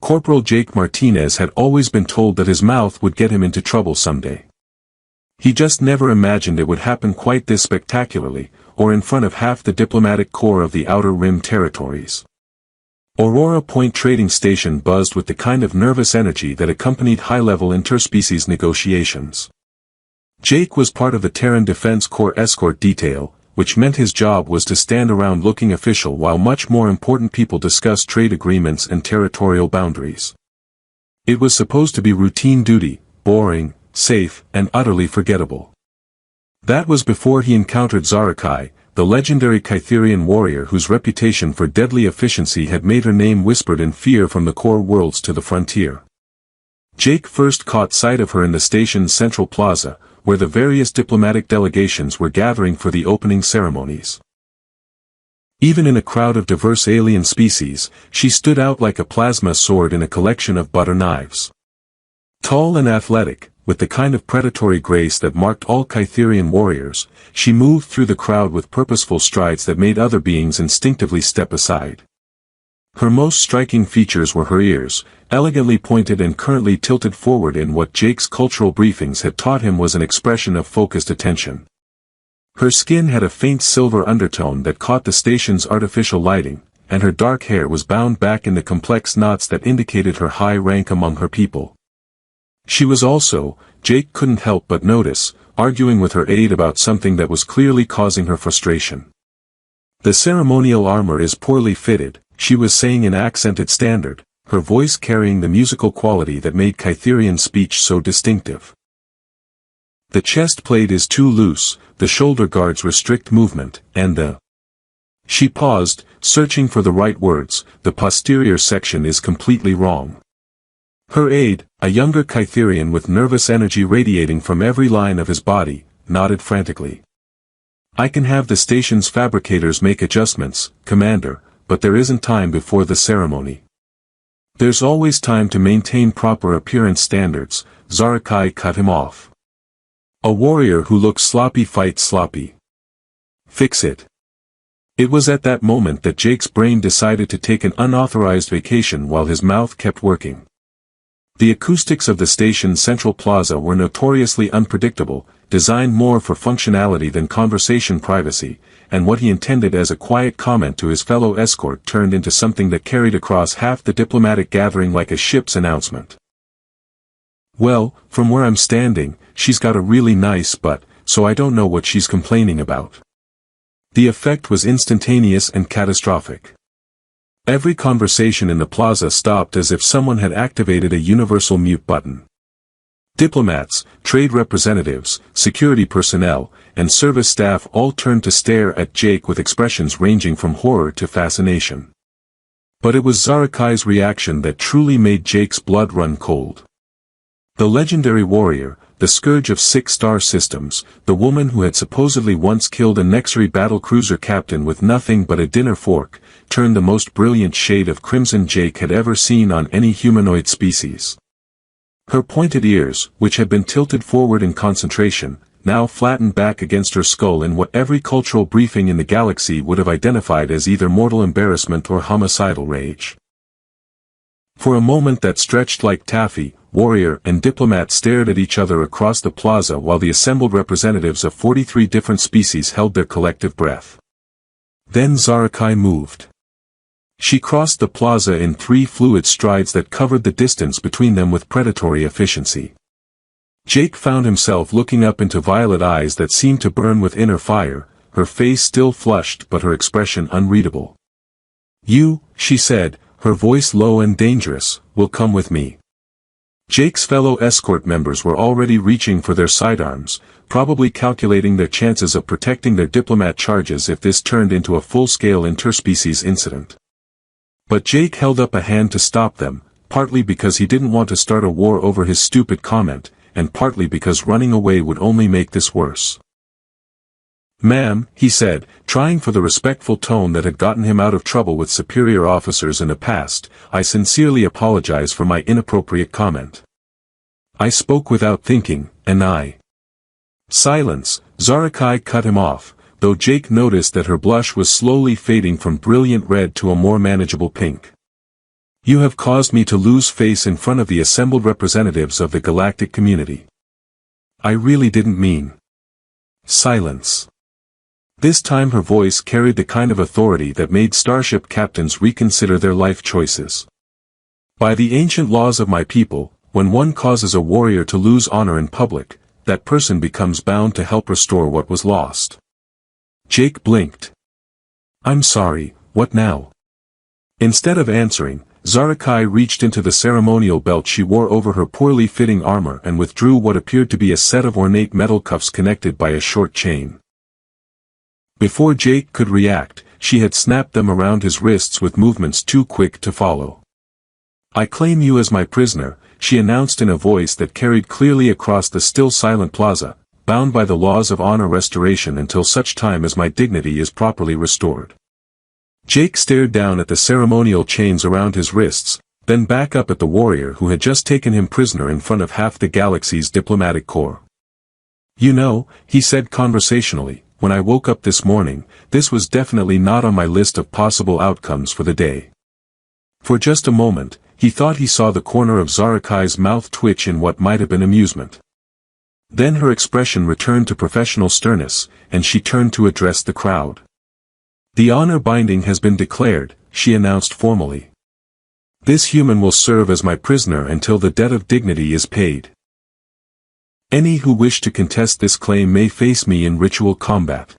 Corporal Jake Martinez had always been told that his mouth would get him into trouble someday. He just never imagined it would happen quite this spectacularly, or in front of half the diplomatic corps of the Outer Rim territories. Aurora Point Trading Station buzzed with the kind of nervous energy that accompanied high-level interspecies negotiations. Jake was part of the Terran Defense Corps escort detail, which meant his job was to stand around looking official while much more important people discussed trade agreements and territorial boundaries. It was supposed to be routine duty, boring, safe, and utterly forgettable. That was before he encountered Zarakai, the legendary Kytherian warrior whose reputation for deadly efficiency had made her name whispered in fear from the core worlds to the frontier. Jake first caught sight of her in the station's central plaza, where the various diplomatic delegations were gathering for the opening ceremonies. Even in a crowd of diverse alien species, she stood out like a plasma sword in a collection of butter knives. Tall and athletic, with the kind of predatory grace that marked all Kytherian warriors, she moved through the crowd with purposeful strides that made other beings instinctively step aside. Her most striking features were her ears, elegantly pointed and currently tilted forward in what Jake's cultural briefings had taught him was an expression of focused attention. Her skin had a faint silver undertone that caught the station's artificial lighting, and her dark hair was bound back into complex knots that indicated her high rank among her people. She was also, Jake couldn't help but notice, arguing with her aide about something that was clearly causing her frustration. "The ceremonial armor is poorly fitted," she was saying in accented standard, her voice carrying the musical quality that made Kytherian speech so distinctive. "The chest plate is too loose, the shoulder guards restrict movement, and the—" She paused, searching for the right words. "The posterior section is completely wrong." Her aide, a younger Kytherian with nervous energy radiating from every line of his body, nodded frantically. "I can have the station's fabricators make adjustments, Commander, but there isn't time before the ceremony." "There's always time to maintain proper appearance standards," Zarakai cut him off. "A warrior who looks sloppy fights sloppy. Fix it." It was at that moment that Jake's brain decided to take an unauthorized vacation while his mouth kept working. The acoustics of the station's central plaza were notoriously unpredictable, designed more for functionality than conversation privacy, and what he intended as a quiet comment to his fellow escort turned into something that carried across half the diplomatic gathering like a ship's announcement. "Well, from where I'm standing, she's got a really nice butt, so I don't know what she's complaining about." The effect was instantaneous and catastrophic. Every conversation in the plaza stopped as if someone had activated a universal mute button. Diplomats, trade representatives, security personnel, and service staff all turned to stare at Jake with expressions ranging from horror to fascination. But it was Zarakai's reaction that truly made Jake's blood run cold. The legendary warrior, the scourge of 6-star systems, the woman who had supposedly once killed a Nexary battlecruiser captain with nothing but a dinner fork, turned the most brilliant shade of crimson Jake had ever seen on any humanoid species. Her pointed ears, which had been tilted forward in concentration, now flattened back against her skull in what every cultural briefing in the galaxy would have identified as either mortal embarrassment or homicidal rage. For a moment that stretched like taffy, warrior and diplomat stared at each other across the plaza while the assembled representatives of 43 different species held their collective breath. Then Zarakai moved. She crossed the plaza in 3 fluid strides that covered the distance between them with predatory efficiency. Jake found himself looking up into violet eyes that seemed to burn with inner fire, her face still flushed but her expression unreadable. "You," she said, her voice low and dangerous, "will come with me." Jake's fellow escort members were already reaching for their sidearms, probably calculating their chances of protecting their diplomat charges if this turned into a full-scale interspecies incident. But Jake held up a hand to stop them, partly because he didn't want to start a war over his stupid comment, and partly because running away would only make this worse. "Ma'am," he said, trying for the respectful tone that had gotten him out of trouble with superior officers in the past, "I sincerely apologize for my inappropriate comment. I spoke without thinking, and I—" "Silence," Zarakai cut him off, though Jake noticed that her blush was slowly fading from brilliant red to a more manageable pink. You have caused me to lose face in front of the assembled representatives of the galactic community. I really didn't mean. Silence. This time her voice carried the kind of authority that made starship captains reconsider their life choices. By the ancient laws of my people, when one causes a warrior to lose honor in public, that person becomes bound to help restore what was lost. Jake blinked. I'm sorry, what now? Instead of answering, Zarakai reached into the ceremonial belt she wore over her poorly fitting armor and withdrew what appeared to be a set of ornate metal cuffs connected by a short chain. Before Jake could react, she had snapped them around his wrists with movements too quick to follow. I claim you as my prisoner, she announced in a voice that carried clearly across the still silent plaza, bound by the laws of honor restoration until such time as my dignity is properly restored. Jake stared down at the ceremonial chains around his wrists, then back up at the warrior who had just taken him prisoner in front of half the galaxy's diplomatic corps. You know, he said conversationally, when I woke up this morning, this was definitely not on my list of possible outcomes for the day. For just a moment, he thought he saw the corner of Zarakai's mouth twitch in what might have been amusement. Then her expression returned to professional sternness, and she turned to address the crowd. The honor binding has been declared, she announced formally. This human will serve as my prisoner until the debt of dignity is paid. Any who wish to contest this claim may face me in ritual combat.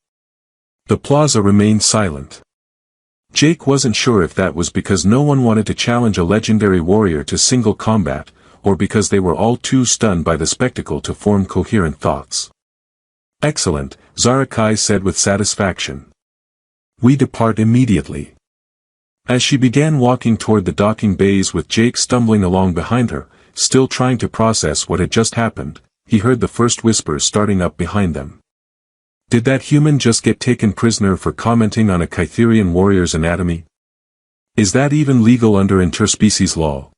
The plaza remained silent. Jake wasn't sure if that was because no one wanted to challenge a legendary warrior to single combat, or because they were all too stunned by the spectacle to form coherent thoughts. Excellent, Zarakai said with satisfaction. We depart immediately. As she began walking toward the docking bays with Jake stumbling along behind her, still trying to process what had just happened, he heard the first whispers starting up behind them. Did that human just get taken prisoner for commenting on a Kytherian warrior's anatomy? Is that even legal under interspecies law?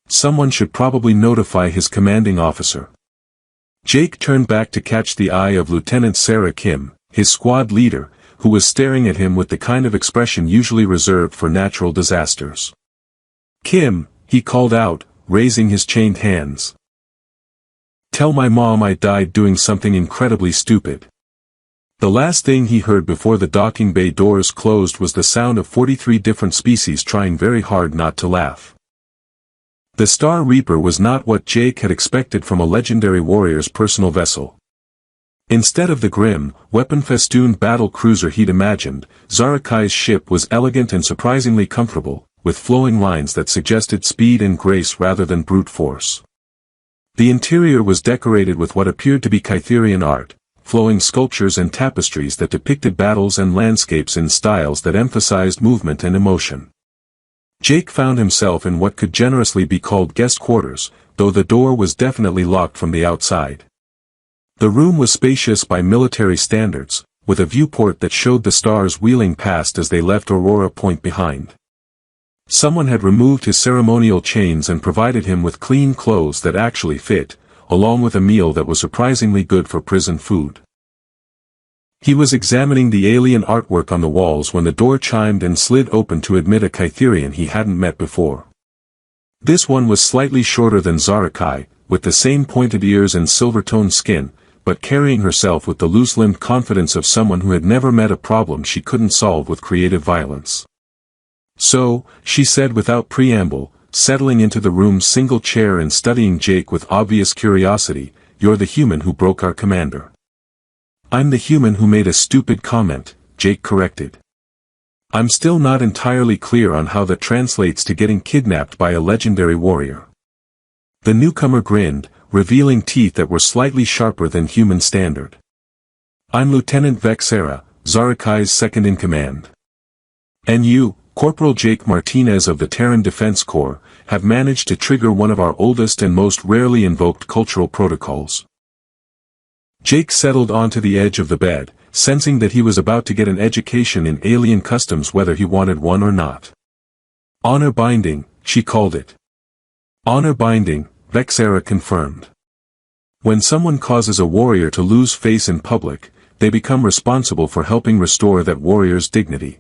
Someone should probably notify his commanding officer. Jake turned back to catch the eye of Lieutenant Sarah Kim, his squad leader, who was staring at him with the kind of expression usually reserved for natural disasters. Kim, he called out, raising his chained hands. Tell my mom I died doing something incredibly stupid. The last thing he heard before the docking bay doors closed was the sound of 43 different species trying very hard not to laugh. The Star Reaper was not what Jake had expected from a legendary warrior's personal vessel. Instead of the grim, weapon-festooned battle cruiser he'd imagined, Zarakai's ship was elegant and surprisingly comfortable, with flowing lines that suggested speed and grace rather than brute force. The interior was decorated with what appeared to be Kytherian art, flowing sculptures and tapestries that depicted battles and landscapes in styles that emphasized movement and emotion. Jake found himself in what could generously be called guest quarters, though the door was definitely locked from the outside. The room was spacious by military standards, with a viewport that showed the stars wheeling past as they left Aurora Point behind. Someone had removed his ceremonial chains and provided him with clean clothes that actually fit, along with a meal that was surprisingly good for prison food. He was examining the alien artwork on the walls when the door chimed and slid open to admit a Kytherian he hadn't met before. This one was slightly shorter than Zarakai, with the same pointed ears and silver-toned skin, but carrying herself with the loose-limbed confidence of someone who had never met a problem she couldn't solve with creative violence. So, she said without preamble, settling into the room's single chair and studying Jake with obvious curiosity, "You're the human who broke our commander." "I'm the human who made a stupid comment," Jake corrected. "I'm still not entirely clear on how that translates to getting kidnapped by a legendary warrior." The newcomer grinned, revealing teeth that were slightly sharper than human standard. "I'm Lieutenant Vexera, Zarakai's second-in-command. And you, Corporal Jake Martinez of the Terran Defense Corps, have managed to trigger one of our oldest and most rarely invoked cultural protocols." Jake settled onto the edge of the bed, sensing that he was about to get an education in alien customs whether he wanted one or not. "Honor binding," she called it. "Honor binding," Vexera confirmed. When someone causes a warrior to lose face in public, they become responsible for helping restore that warrior's dignity.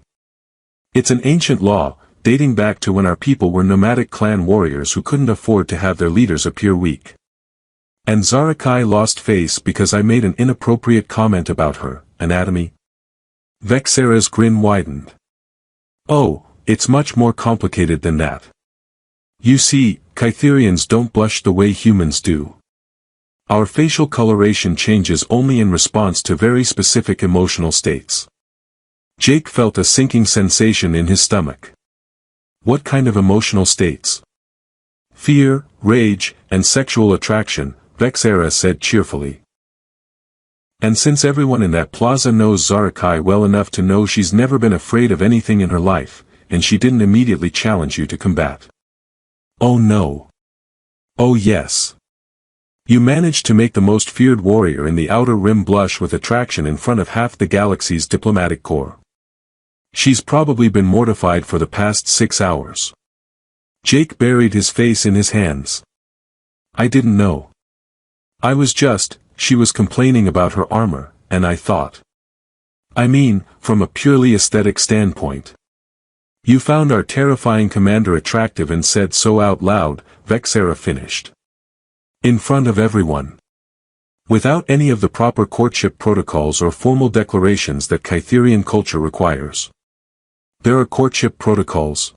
It's an ancient law, dating back to when our people were nomadic clan warriors who couldn't afford to have their leaders appear weak. And Zarakai lost face because I made an inappropriate comment about her anatomy. Vexera's grin widened. Oh, it's much more complicated than that. You see, Kytherians don't blush the way humans do. Our facial coloration changes only in response to very specific emotional states. Jake felt a sinking sensation in his stomach. What kind of emotional states? Fear, rage, and sexual attraction, Vexera said cheerfully. And since everyone in that plaza knows Zarakai well enough to know she's never been afraid of anything in her life, and she didn't immediately challenge you to combat. Oh no. Oh yes. You managed to make the most feared warrior in the Outer Rim blush with attraction in front of half the galaxy's diplomatic corps. She's probably been mortified for the past 6 hours. Jake buried his face in his hands. I didn't know. She was complaining about her armor, and I thought. I mean, from a purely aesthetic standpoint. You found our terrifying commander attractive and said so out loud, Vexera finished. In front of everyone. Without any of the proper courtship protocols or formal declarations that Kytherian culture requires. There are courtship protocols.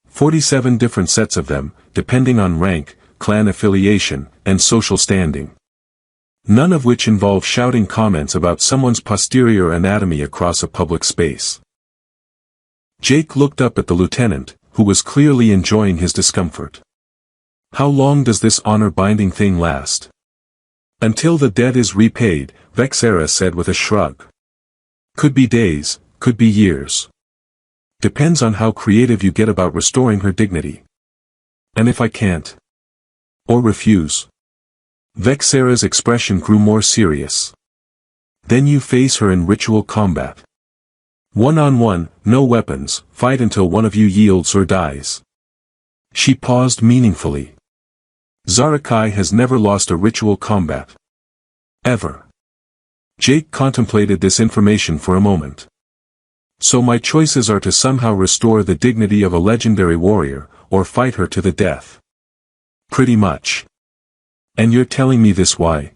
47 different sets of them, depending on rank, clan affiliation, and social standing. None of which involve shouting comments about someone's posterior anatomy across a public space. Jake looked up at the lieutenant, who was clearly enjoying his discomfort. How long does this honor-binding thing last? Until the debt is repaid, Vexera said with a shrug. Could be days, could be years. Depends on how creative you get about restoring her dignity. And if I can't? Or refuse? Vexera's expression grew more serious. Then you face her in ritual combat. One-on-one, no weapons, fight until one of you yields or dies. She paused meaningfully. Zarakai has never lost a ritual combat. Ever. Jake contemplated this information for a moment. So my choices are to somehow restore the dignity of a legendary warrior, or fight her to the death. Pretty much. And you're telling me this why?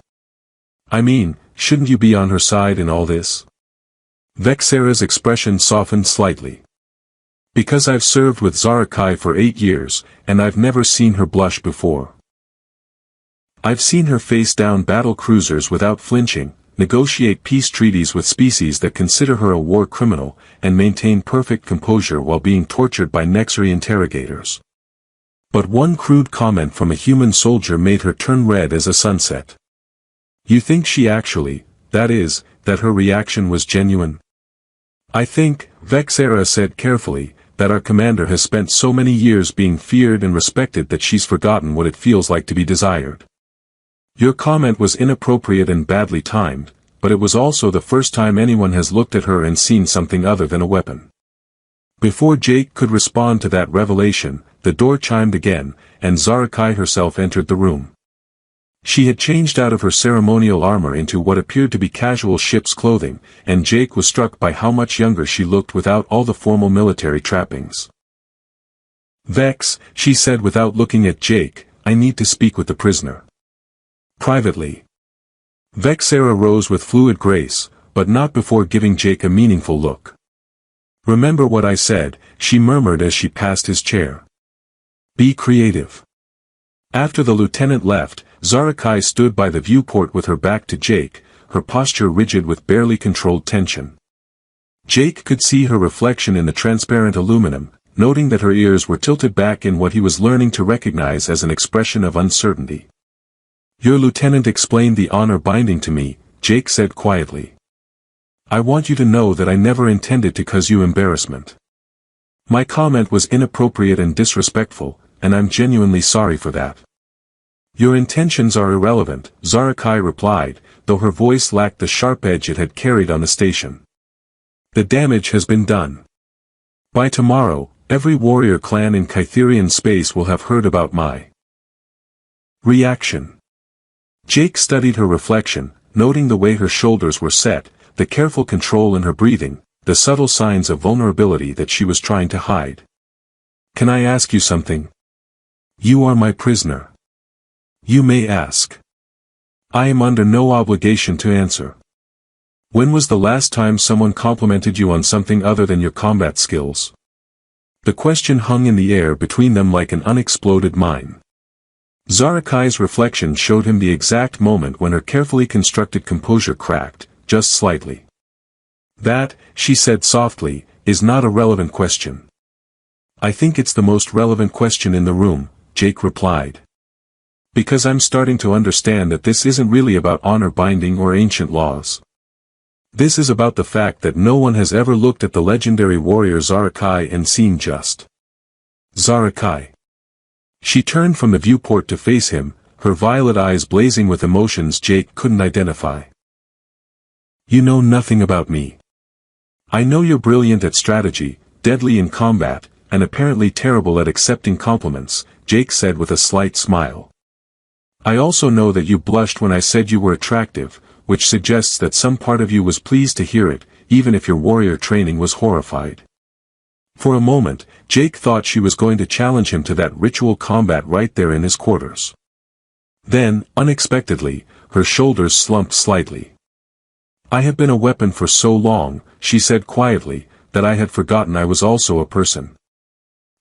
I mean, shouldn't you be on her side in all this? Vexera's expression softened slightly. Because I've served with Zarakai for 8 years, and I've never seen her blush before. I've seen her face down battle cruisers without flinching, negotiate peace treaties with species that consider her a war criminal, and maintain perfect composure while being tortured by Nexari interrogators. But one crude comment from a human soldier made her turn red as a sunset. You think she actually, that her reaction was genuine? I think, Vexera said carefully, that our commander has spent so many years being feared and respected that she's forgotten what it feels like to be desired. Your comment was inappropriate and badly timed, but it was also the first time anyone has looked at her and seen something other than a weapon. Before Jake could respond to that revelation, the door chimed again, and Zarakai herself entered the room. She had changed out of her ceremonial armor into what appeared to be casual ship's clothing, and Jake was struck by how much younger she looked without all the formal military trappings. Vex, she said without looking at Jake, I need to speak with the prisoner. Privately. Vexera rose with fluid grace, but not before giving Jake a meaningful look. Remember what I said, she murmured as she passed his chair. Be creative. After the lieutenant left, Zarakai stood by the viewport with her back to Jake, her posture rigid with barely controlled tension. Jake could see her reflection in the transparent aluminum, noting that her ears were tilted back in what he was learning to recognize as an expression of uncertainty. Your lieutenant explained the honor binding to me, Jake said quietly. I want you to know that I never intended to cause you embarrassment. My comment was inappropriate and disrespectful, and I'm genuinely sorry for that. Your intentions are irrelevant, Zarakai replied, though her voice lacked the sharp edge it had carried on the station. The damage has been done. By tomorrow, every warrior clan in Kytherian space will have heard about my reaction. Jake studied her reflection, noting the way her shoulders were set, the careful control in her breathing, the subtle signs of vulnerability that she was trying to hide. Can I ask you something? You are my prisoner. You may ask. I am under no obligation to answer. When was the last time someone complimented you on something other than your combat skills? The question hung in the air between them like an unexploded mine. Zarakai's reflection showed him the exact moment when her carefully constructed composure cracked, just slightly. That, she said softly, is not a relevant question. I think it's the most relevant question in the room, Jake replied. Because I'm starting to understand that this isn't really about honor binding or ancient laws. This is about the fact that no one has ever looked at the legendary warrior Zarakai and seen just Zarakai. She turned from the viewport to face him, her violet eyes blazing with emotions Jake couldn't identify. You know nothing about me. I know you're brilliant at strategy, deadly in combat, and apparently terrible at accepting compliments, Jake said with a slight smile. I also know that you blushed when I said you were attractive, which suggests that some part of you was pleased to hear it, even if your warrior training was horrified. For a moment, Jake thought she was going to challenge him to that ritual combat right there in his quarters. Then, unexpectedly, her shoulders slumped slightly. I have been a weapon for so long, she said quietly, that I had forgotten I was also a person.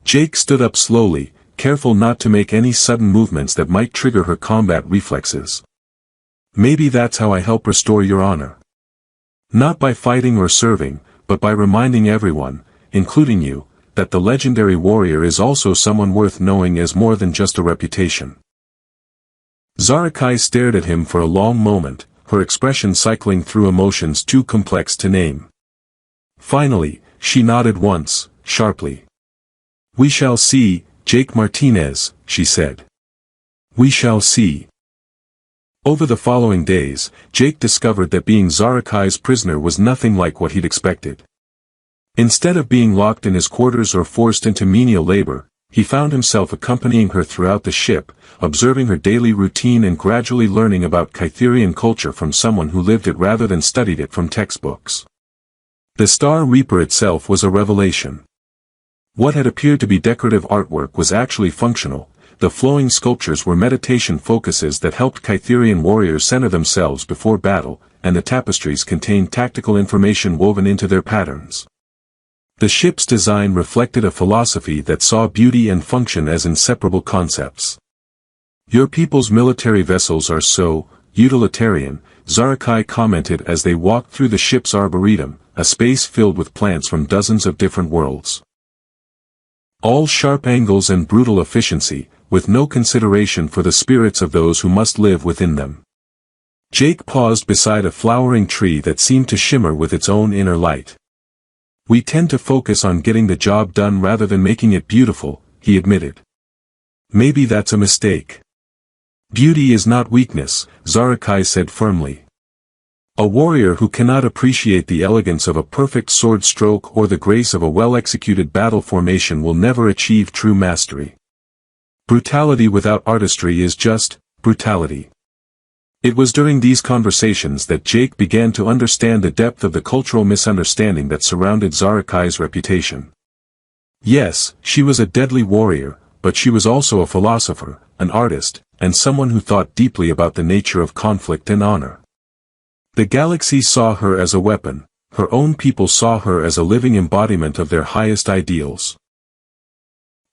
Jake stood up slowly, careful not to make any sudden movements that might trigger her combat reflexes. Maybe that's how I help restore your honor. Not by fighting or serving, but by reminding everyone, including you, that the legendary warrior is also someone worth knowing as more than just a reputation. Zarakai stared at him for a long moment, her expression cycling through emotions too complex to name. Finally, she nodded once, sharply. We shall see, Jake Martinez, she said. We shall see. Over the following days, Jake discovered that being Zarakai's prisoner was nothing like what he'd expected. Instead of being locked in his quarters or forced into menial labor, he found himself accompanying her throughout the ship, observing her daily routine and gradually learning about Kytherian culture from someone who lived it rather than studied it from textbooks. The Star Reaper itself was a revelation. What had appeared to be decorative artwork was actually functional. The flowing sculptures were meditation focuses that helped Kytherian warriors center themselves before battle, and the tapestries contained tactical information woven into their patterns. The ship's design reflected a philosophy that saw beauty and function as inseparable concepts. Your people's military vessels are so utilitarian, Zarakai commented as they walked through the ship's arboretum, a space filled with plants from dozens of different worlds. All sharp angles and brutal efficiency, with no consideration for the spirits of those who must live within them. Jake paused beside a flowering tree that seemed to shimmer with its own inner light. We tend to focus on getting the job done rather than making it beautiful, he admitted. Maybe that's a mistake. Beauty is not weakness, Zarakai said firmly. A warrior who cannot appreciate the elegance of a perfect sword stroke or the grace of a well-executed battle formation will never achieve true mastery. Brutality without artistry is just brutality. It was during these conversations that Jake began to understand the depth of the cultural misunderstanding that surrounded Zarakai's reputation. Yes, she was a deadly warrior, but she was also a philosopher, an artist, and someone who thought deeply about the nature of conflict and honor. The galaxy saw her as a weapon, her own people saw her as a living embodiment of their highest ideals.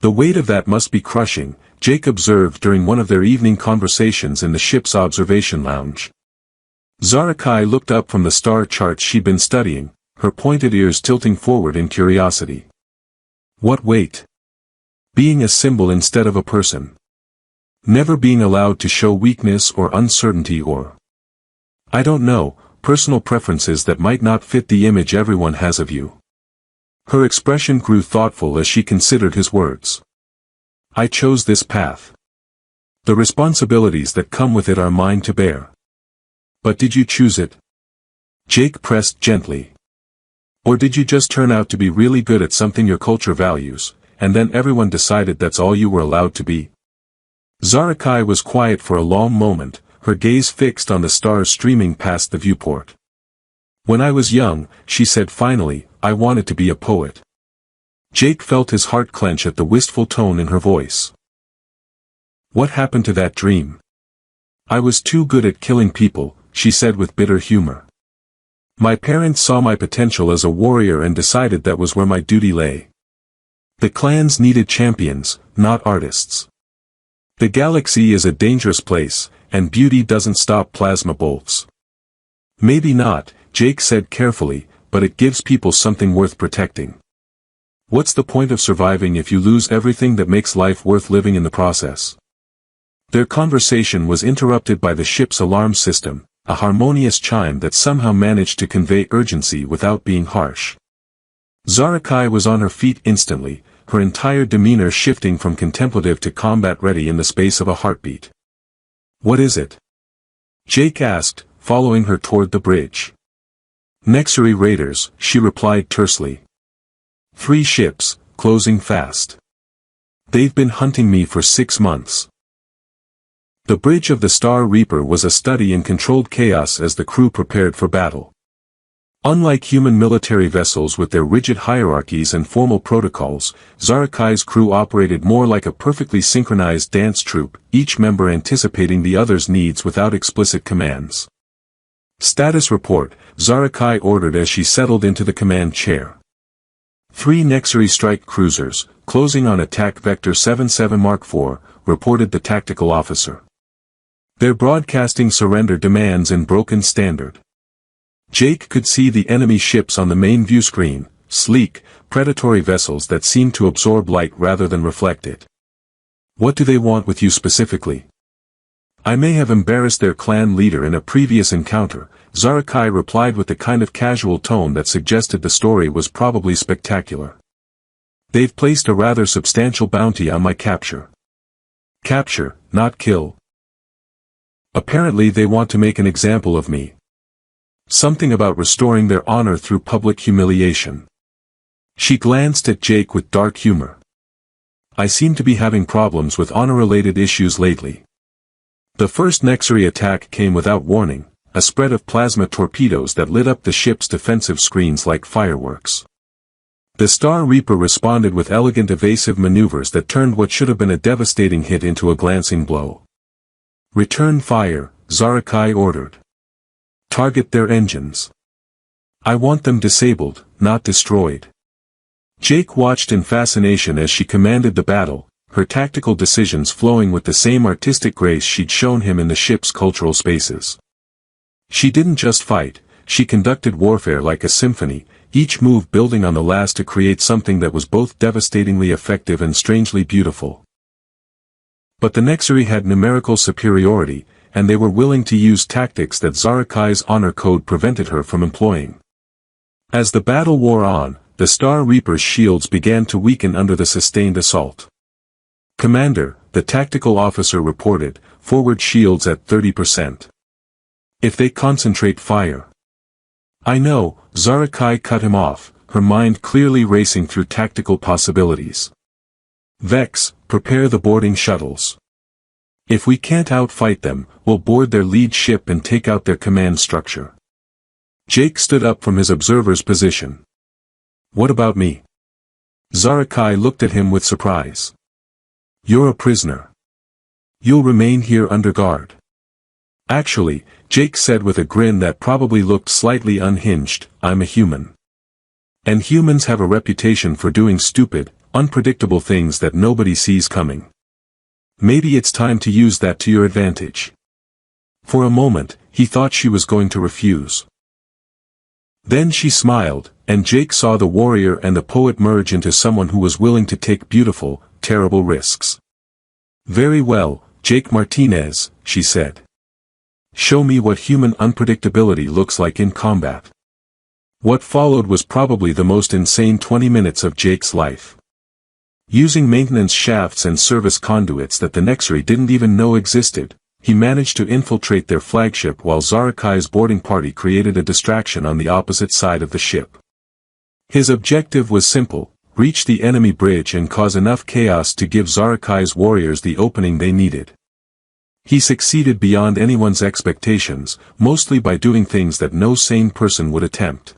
The weight of that must be crushing, Jake observed during one of their evening conversations in the ship's observation lounge. Zarakai looked up from the star charts she'd been studying, her pointed ears tilting forward in curiosity. What weight? Being a symbol instead of a person. Never being allowed to show weakness or uncertainty or, I don't know, personal preferences that might not fit the image everyone has of you. Her expression grew thoughtful as she considered his words. I chose this path. The responsibilities that come with it are mine to bear. But did you choose it? Jake pressed gently. Or did you just turn out to be really good at something your culture values, and then everyone decided that's all you were allowed to be? Zarakai was quiet for a long moment, her gaze fixed on the stars streaming past the viewport. When I was young, she said finally, I wanted to be a poet. Jake felt his heart clench at the wistful tone in her voice. What happened to that dream? I was too good at killing people, she said with bitter humor. My parents saw my potential as a warrior and decided that was where my duty lay. The clans needed champions, not artists. The galaxy is a dangerous place, and beauty doesn't stop plasma bolts. Maybe not, Jake said carefully, but it gives people something worth protecting. What's the point of surviving if you lose everything that makes life worth living in the process? Their conversation was interrupted by the ship's alarm system, a harmonious chime that somehow managed to convey urgency without being harsh. Zarakai was on her feet instantly, her entire demeanor shifting from contemplative to combat-ready in the space of a heartbeat. What is it? Jake asked, following her toward the bridge. Nexari raiders, she replied tersely. 3 ships, closing fast. They've been hunting me for 6 months. The bridge of the Star Reaper was a study in controlled chaos as the crew prepared for battle. Unlike human military vessels with their rigid hierarchies and formal protocols, Zarakai's crew operated more like a perfectly synchronized dance troupe, each member anticipating the other's needs without explicit commands. Status report, Zarakai ordered as she settled into the command chair. 3 Nexari strike cruisers, closing on attack vector 77 Mark IV, reported the tactical officer. They're broadcasting surrender demands in broken standard. Jake could see the enemy ships on the main view screen, sleek, predatory vessels that seemed to absorb light rather than reflect it. What do they want with you specifically? I may have embarrassed their clan leader in a previous encounter, Zarakai replied with the kind of casual tone that suggested the story was probably spectacular. They've placed a rather substantial bounty on my capture. Capture, not kill. Apparently they want to make an example of me. Something about restoring their honor through public humiliation. She glanced at Jake with dark humor. I seem to be having problems with honor-related issues lately. The first Nexari attack came without warning, a spread of plasma torpedoes that lit up the ship's defensive screens like fireworks. The Star Reaper responded with elegant evasive maneuvers that turned what should have been a devastating hit into a glancing blow. Return fire, Zarakai ordered. Target their engines. I want them disabled, not destroyed. Jake watched in fascination as she commanded the battle, her tactical decisions flowing with the same artistic grace she'd shown him in the ship's cultural spaces. She didn't just fight, she conducted warfare like a symphony, each move building on the last to create something that was both devastatingly effective and strangely beautiful. But the Nexari had numerical superiority, and they were willing to use tactics that Zarakai's honor code prevented her from employing. As the battle wore on, the Star Reaper's shields began to weaken under the sustained assault. Commander, the tactical officer reported, forward shields at 30%. If they concentrate fire. I know, Zarakai cut him off, her mind clearly racing through tactical possibilities. Vex, prepare the boarding shuttles. If we can't outfight them, we'll board their lead ship and take out their command structure. Jake stood up from his observer's position. What about me? Zarakai looked at him with surprise. You're a prisoner. You'll remain here under guard. Actually, Jake said with a grin that probably looked slightly unhinged, I'm a human. And humans have a reputation for doing stupid, unpredictable things that nobody sees coming. Maybe it's time to use that to your advantage. For a moment, he thought she was going to refuse. Then she smiled, and Jake saw the warrior and the poet merge into someone who was willing to take beautiful, terrible risks. Very well, Jake Martinez, she said. Show me what human unpredictability looks like in combat. What followed was probably the most insane 20 minutes of Jake's life. Using maintenance shafts and service conduits that the Nexari didn't even know existed, he managed to infiltrate their flagship while Zarakai's boarding party created a distraction on the opposite side of the ship. His objective was simple, reach the enemy bridge and cause enough chaos to give Zarakai's warriors the opening they needed. He succeeded beyond anyone's expectations, mostly by doing things that no sane person would attempt.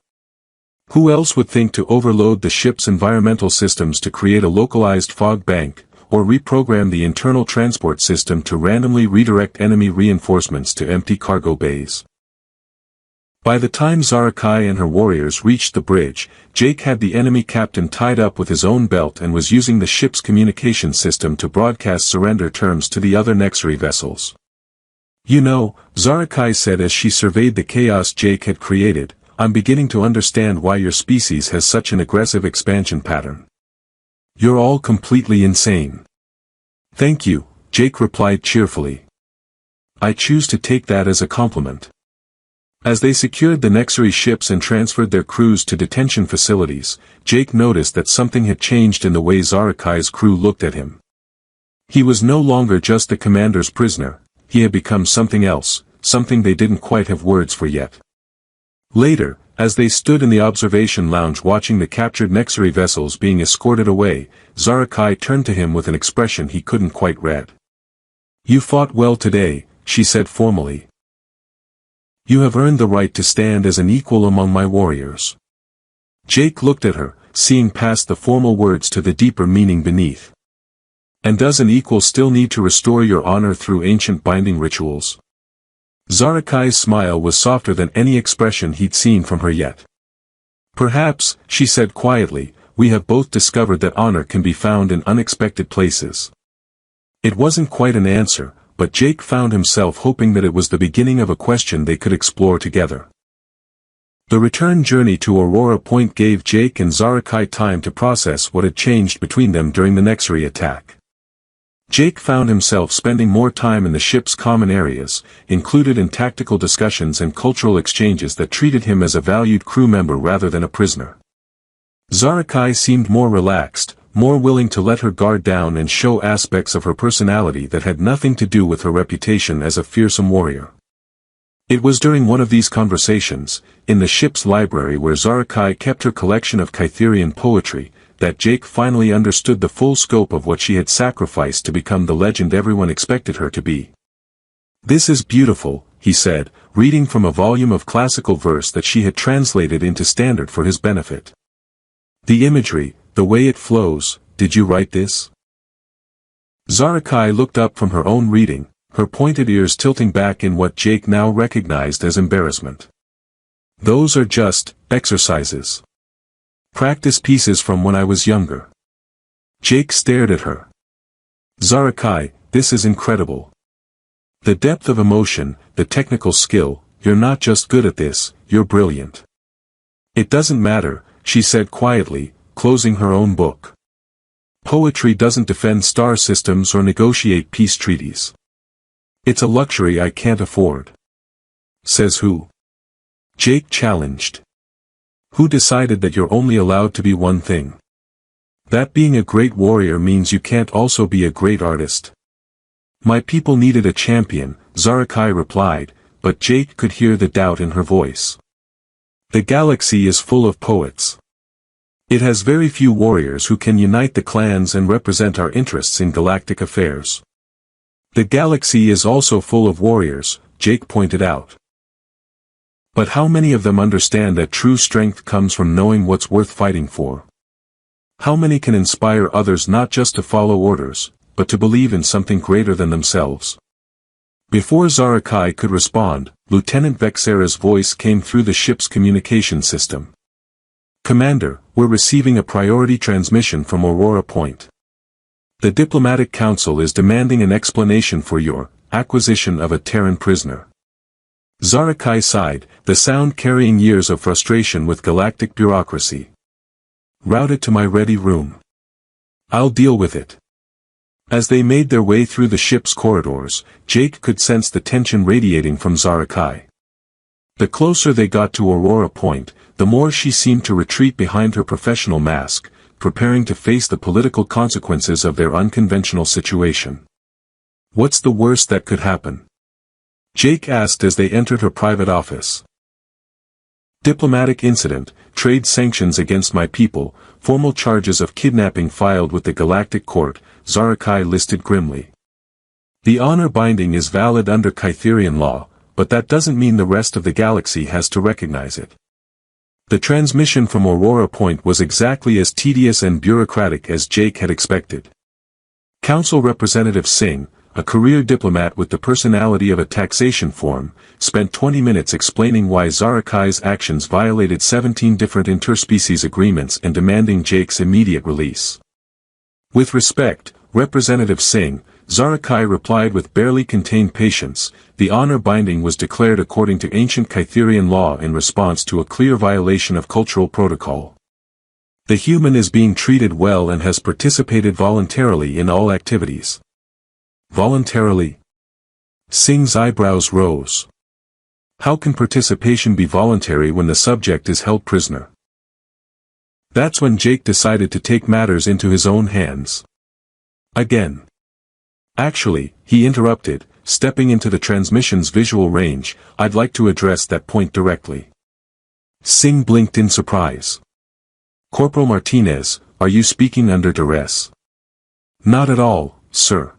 Who else would think to overload the ship's environmental systems to create a localized fog bank, or reprogram the internal transport system to randomly redirect enemy reinforcements to empty cargo bays? By the time Zarakai and her warriors reached the bridge, Jake had the enemy captain tied up with his own belt and was using the ship's communication system to broadcast surrender terms to the other Nexari vessels. "You know," Zarakai said as she surveyed the chaos Jake had created, "I'm beginning to understand why your species has such an aggressive expansion pattern. You're all completely insane." "Thank you," Jake replied cheerfully. "I choose to take that as a compliment." As they secured the Nexari ships and transferred their crews to detention facilities, Jake noticed that something had changed in the way Zarakai's crew looked at him. He was no longer just the commander's prisoner, he had become something else, something they didn't quite have words for yet. Later, as they stood in the observation lounge watching the captured Nexari vessels being escorted away, Zarakai turned to him with an expression he couldn't quite read. "You fought well today," she said formally. "You have earned the right to stand as an equal among my warriors." Jake looked at her, seeing past the formal words to the deeper meaning beneath. "And does an equal still need to restore your honor through ancient binding rituals?" Zarakai's smile was softer than any expression he'd seen from her yet. "Perhaps," she said quietly, "we have both discovered that honor can be found in unexpected places." It wasn't quite an answer, but Jake found himself hoping that it was the beginning of a question they could explore together. The return journey to Aurora Point gave Jake and Zarakai time to process what had changed between them during the Nexari attack. Jake found himself spending more time in the ship's common areas, included in tactical discussions and cultural exchanges that treated him as a valued crew member rather than a prisoner. Zarakai seemed more relaxed, more willing to let her guard down and show aspects of her personality that had nothing to do with her reputation as a fearsome warrior. It was during one of these conversations, in the ship's library where Zarakai kept her collection of Kytherian poetry, that Jake finally understood the full scope of what she had sacrificed to become the legend everyone expected her to be. "This is beautiful," he said, reading from a volume of classical verse that she had translated into standard for his benefit. "The imagery, the way it flows, did you write this?" Zarakai looked up from her own reading, her pointed ears tilting back in what Jake now recognized as embarrassment. "Those are just exercises. Practice pieces from when I was younger." Jake stared at her. "Zarakai, this is incredible. The depth of emotion, the technical skill, you're not just good at this, you're brilliant." "It doesn't matter," she said quietly, closing her own book. "Poetry doesn't defend star systems or negotiate peace treaties. It's a luxury I can't afford." "Says who?" Jake challenged. "Who decided that you're only allowed to be one thing? That being a great warrior means you can't also be a great artist." "My people needed a champion," Zarakai replied, but Jake could hear the doubt in her voice. "The galaxy is full of poets. It has very few warriors who can unite the clans and represent our interests in galactic affairs." "The galaxy is also full of warriors," Jake pointed out. "But how many of them understand that true strength comes from knowing what's worth fighting for? How many can inspire others not just to follow orders, but to believe in something greater than themselves?" Before Zarakai could respond, Lieutenant Vexera's voice came through the ship's communication system. "Commander, we're receiving a priority transmission from Aurora Point. The Diplomatic Council is demanding an explanation for your acquisition of a Terran prisoner." Zarakai sighed, the sound carrying years of frustration with galactic bureaucracy. "Route it to my ready room. I'll deal with it." As they made their way through the ship's corridors, Jake could sense the tension radiating from Zarakai. The closer they got to Aurora Point, the more she seemed to retreat behind her professional mask, preparing to face the political consequences of their unconventional situation. "What's the worst that could happen?" Jake asked as they entered her private office. "Diplomatic incident, trade sanctions against my people, formal charges of kidnapping filed with the Galactic Court," Zarakai listed grimly. "The honor binding is valid under Kytherian law, but that doesn't mean the rest of the galaxy has to recognize it." The transmission from Aurora Point was exactly as tedious and bureaucratic as Jake had expected. Council Representative Singh, a career diplomat with the personality of a taxation form, spent 20 minutes explaining why Zarakai's actions violated 17 different interspecies agreements and demanding Jake's immediate release. With respect, Representative Singh, Zarakai replied with barely contained patience, the honor binding was declared according to ancient Kytherian law in response to a clear violation of cultural protocol. The human is being treated well and has participated voluntarily in all activities. Voluntarily? Singh's eyebrows rose. How can participation be voluntary when the subject is held prisoner? That's when Jake decided to take matters into his own hands. Again. Actually, he interrupted, stepping into the transmission's visual range, I'd like to address that point directly. Singh blinked in surprise. Corporal Martinez, are you speaking under duress? Not at all, sir.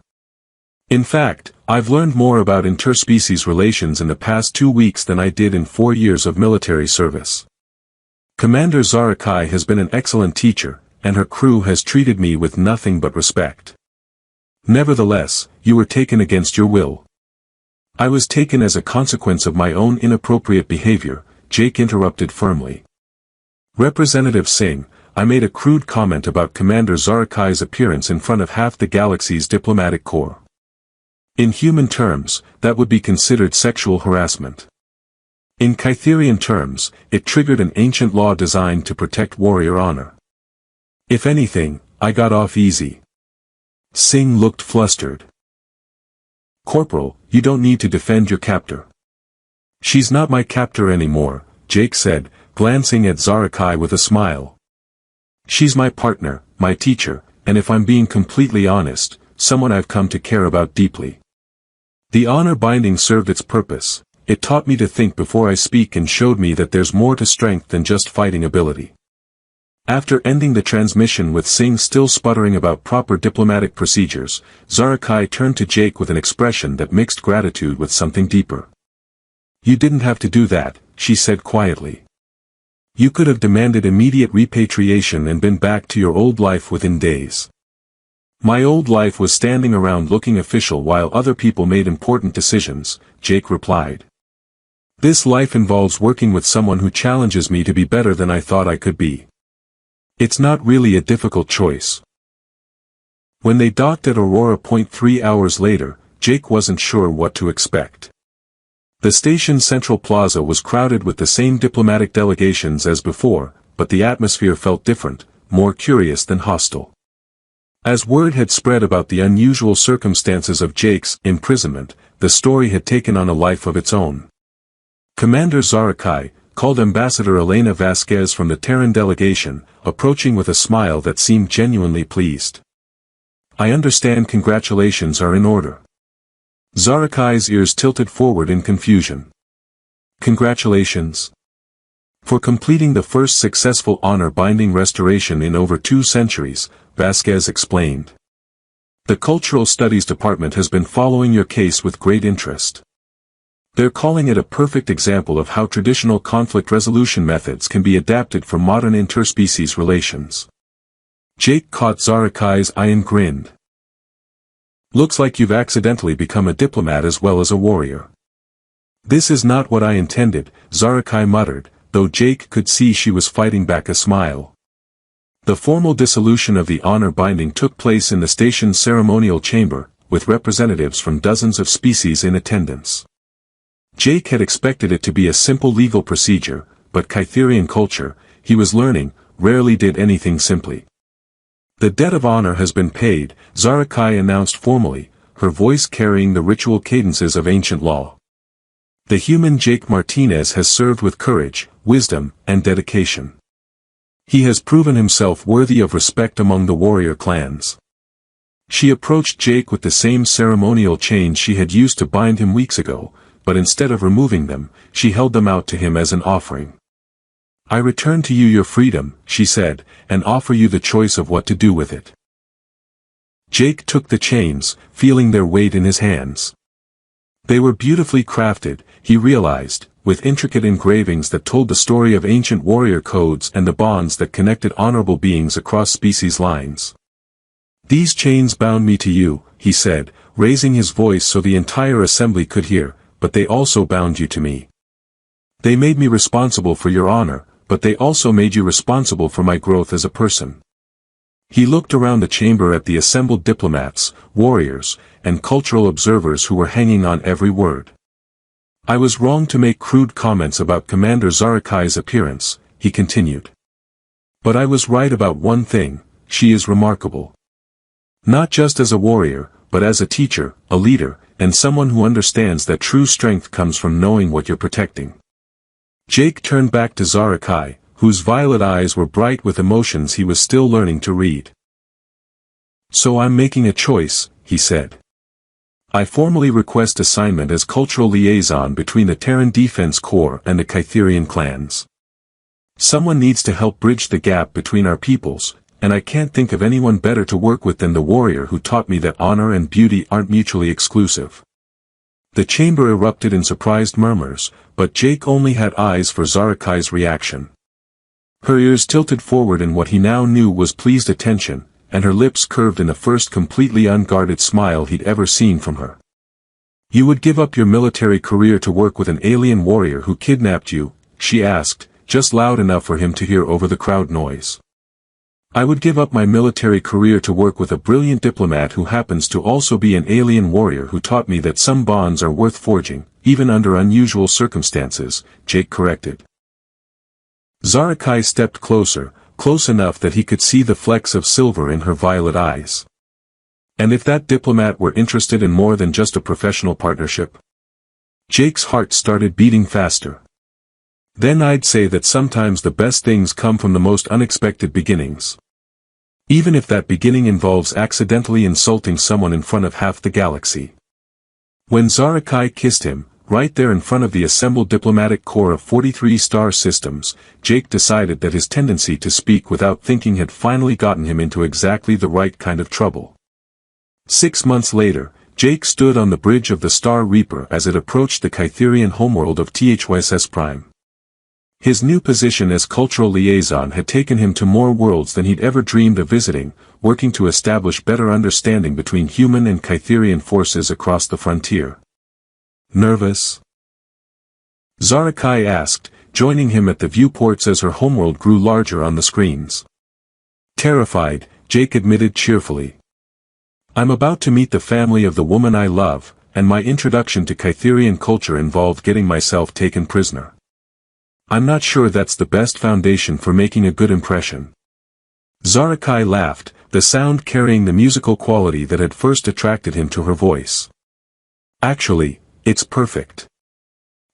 In fact, I've learned more about interspecies relations in the past 2 weeks than I did in 4 years of military service. Commander Zarakai has been an excellent teacher, and her crew has treated me with nothing but respect. Nevertheless, you were taken against your will. I was taken as a consequence of my own inappropriate behavior, Jake interrupted firmly. Representative Singh, I made a crude comment about Commander Zarakai's appearance in front of half the galaxy's diplomatic corps. In human terms, that would be considered sexual harassment. In Kytherian terms, it triggered an ancient law designed to protect warrior honor. If anything, I got off easy. Singh looked flustered. Corporal, you don't need to defend your captor. She's not my captor anymore, Jake said, glancing at Zarakai with a smile. She's my partner, my teacher, and if I'm being completely honest, someone I've come to care about deeply. The honor binding served its purpose. It taught me to think before I speak and showed me that there's more to strength than just fighting ability. After ending the transmission with Singh still sputtering about proper diplomatic procedures, Zarakai turned to Jake with an expression that mixed gratitude with something deeper. You didn't have to do that, she said quietly. You could have demanded immediate repatriation and been back to your old life within days. My old life was standing around looking official while other people made important decisions, Jake replied. This life involves working with someone who challenges me to be better than I thought I could be. It's not really a difficult choice. When they docked at Aurora Point 3 hours later, Jake wasn't sure what to expect. The station's central plaza was crowded with the same diplomatic delegations as before, but the atmosphere felt different, more curious than hostile. As word had spread about the unusual circumstances of Jake's imprisonment, the story had taken on a life of its own. Commander Zarakai, called Ambassador Elena Vasquez from the Terran delegation, approaching with a smile that seemed genuinely pleased. I understand congratulations are in order. Zarakai's ears tilted forward in confusion. Congratulations. For completing the first successful honor-binding restoration in over 2 centuries, Vasquez explained. The Cultural Studies Department has been following your case with great interest. They're calling it a perfect example of how traditional conflict resolution methods can be adapted for modern interspecies relations. Jake caught Zarakai's eye and grinned. Looks like you've accidentally become a diplomat as well as a warrior. This is not what I intended, Zarakai muttered, though Jake could see she was fighting back a smile. The formal dissolution of the honor binding took place in the station's ceremonial chamber, with representatives from dozens of species in attendance. Jake had expected it to be a simple legal procedure, but Kytherian culture, he was learning, rarely did anything simply. The debt of honor has been paid, Zarakai announced formally, her voice carrying the ritual cadences of ancient law. The human Jake Martinez has served with courage, wisdom, and dedication. He has proven himself worthy of respect among the warrior clans. She approached Jake with the same ceremonial chains she had used to bind him weeks ago, but instead of removing them, she held them out to him as an offering. I return to you your freedom, she said, and offer you the choice of what to do with it. Jake took the chains, feeling their weight in his hands. They were beautifully crafted, he realized, with intricate engravings that told the story of ancient warrior codes and the bonds that connected honorable beings across species lines. "These chains bound me to you," he said, raising his voice so the entire assembly could hear, "but they also bound you to me. They made me responsible for your honor, but they also made you responsible for my growth as a person." He looked around the chamber at the assembled diplomats, warriors, and cultural observers who were hanging on every word. "I was wrong to make crude comments about Commander Zarakai's appearance," he continued. "But I was right about one thing: she is remarkable. Not just as a warrior, but as a teacher, a leader, and someone who understands that true strength comes from knowing what you're protecting." Jake turned back to Zarakai, whose violet eyes were bright with emotions he was still learning to read. "So I'm making a choice," he said. "I formally request assignment as cultural liaison between the Terran Defense Corps and the Kytherian clans. Someone needs to help bridge the gap between our peoples, and I can't think of anyone better to work with than the warrior who taught me that honor and beauty aren't mutually exclusive." The chamber erupted in surprised murmurs, but Jake only had eyes for Zarakai's reaction. Her ears tilted forward in what he now knew was pleased attention, and her lips curved in the first completely unguarded smile he'd ever seen from her. "You would give up your military career to work with an alien warrior who kidnapped you?" she asked, just loud enough for him to hear over the crowd noise. "I would give up my military career to work with a brilliant diplomat who happens to also be an alien warrior who taught me that some bonds are worth forging, even under unusual circumstances," Jake corrected. Zarakai stepped closer, close enough that he could see the flecks of silver in her violet eyes. "And if that diplomat were interested in more than just a professional partnership?" Jake's heart started beating faster. "Then I'd say that sometimes the best things come from the most unexpected beginnings. Even if that beginning involves accidentally insulting someone in front of half the galaxy." When Zarakai kissed him, right there in front of the assembled diplomatic corps of 43 star systems, Jake decided that his tendency to speak without thinking had finally gotten him into exactly the right kind of trouble. 6 months later, Jake stood on the bridge of the Star Reaper as it approached the Kytherian homeworld of THYSS Prime. His new position as cultural liaison had taken him to more worlds than he'd ever dreamed of visiting, working to establish better understanding between human and Kytherian forces across the frontier. "Nervous?" Zarakai asked, joining him at the viewports as her homeworld grew larger on the screens. "Terrified," Jake admitted cheerfully. "I'm about to meet the family of the woman I love, and my introduction to Kytherian culture involved getting myself taken prisoner. I'm not sure that's the best foundation for making a good impression." Zarakai laughed, the sound carrying the musical quality that had first attracted him to her voice. "Actually, it's perfect.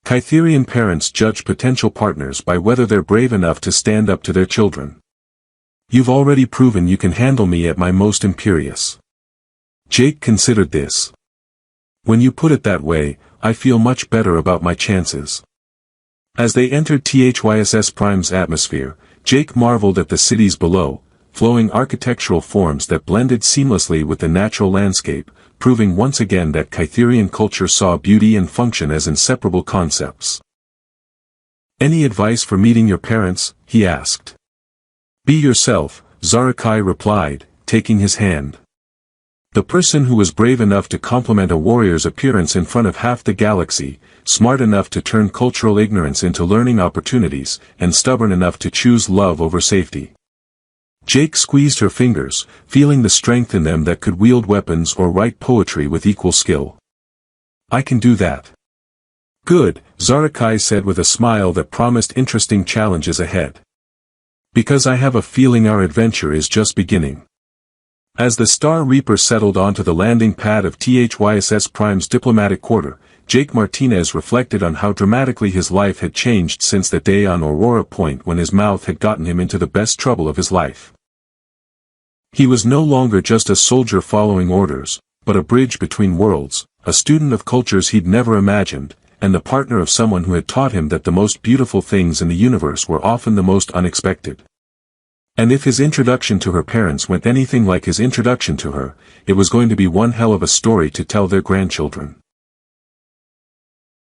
Kytherian parents judge potential partners by whether they're brave enough to stand up to their children. You've already proven you can handle me at my most imperious." Jake considered this. "When you put it that way, I feel much better about my chances." As they entered THYSS Prime's atmosphere, Jake marveled at the cities below, flowing architectural forms that blended seamlessly with the natural landscape, proving once again that Kytherian culture saw beauty and function as inseparable concepts. "Any advice for meeting your parents?" he asked. "Be yourself," Zarakai replied, taking his hand. The person who was brave enough to compliment a warrior's appearance in front of half the galaxy, smart enough to turn cultural ignorance into learning opportunities, and stubborn enough to choose love over safety. Jake squeezed her fingers, feeling the strength in them that could wield weapons or write poetry with equal skill. "I can do that." "Good," Zarakai said with a smile that promised interesting challenges ahead. "Because I have a feeling our adventure is just beginning." As the Star Reaper settled onto the landing pad of THYSS Prime's diplomatic quarter, Jake Martinez reflected on how dramatically his life had changed since the day on Aurora Point when his mouth had gotten him into the best trouble of his life. He was no longer just a soldier following orders, but a bridge between worlds, a student of cultures he'd never imagined, and the partner of someone who had taught him that the most beautiful things in the universe were often the most unexpected. And if his introduction to her parents went anything like his introduction to her, it was going to be one hell of a story to tell their grandchildren.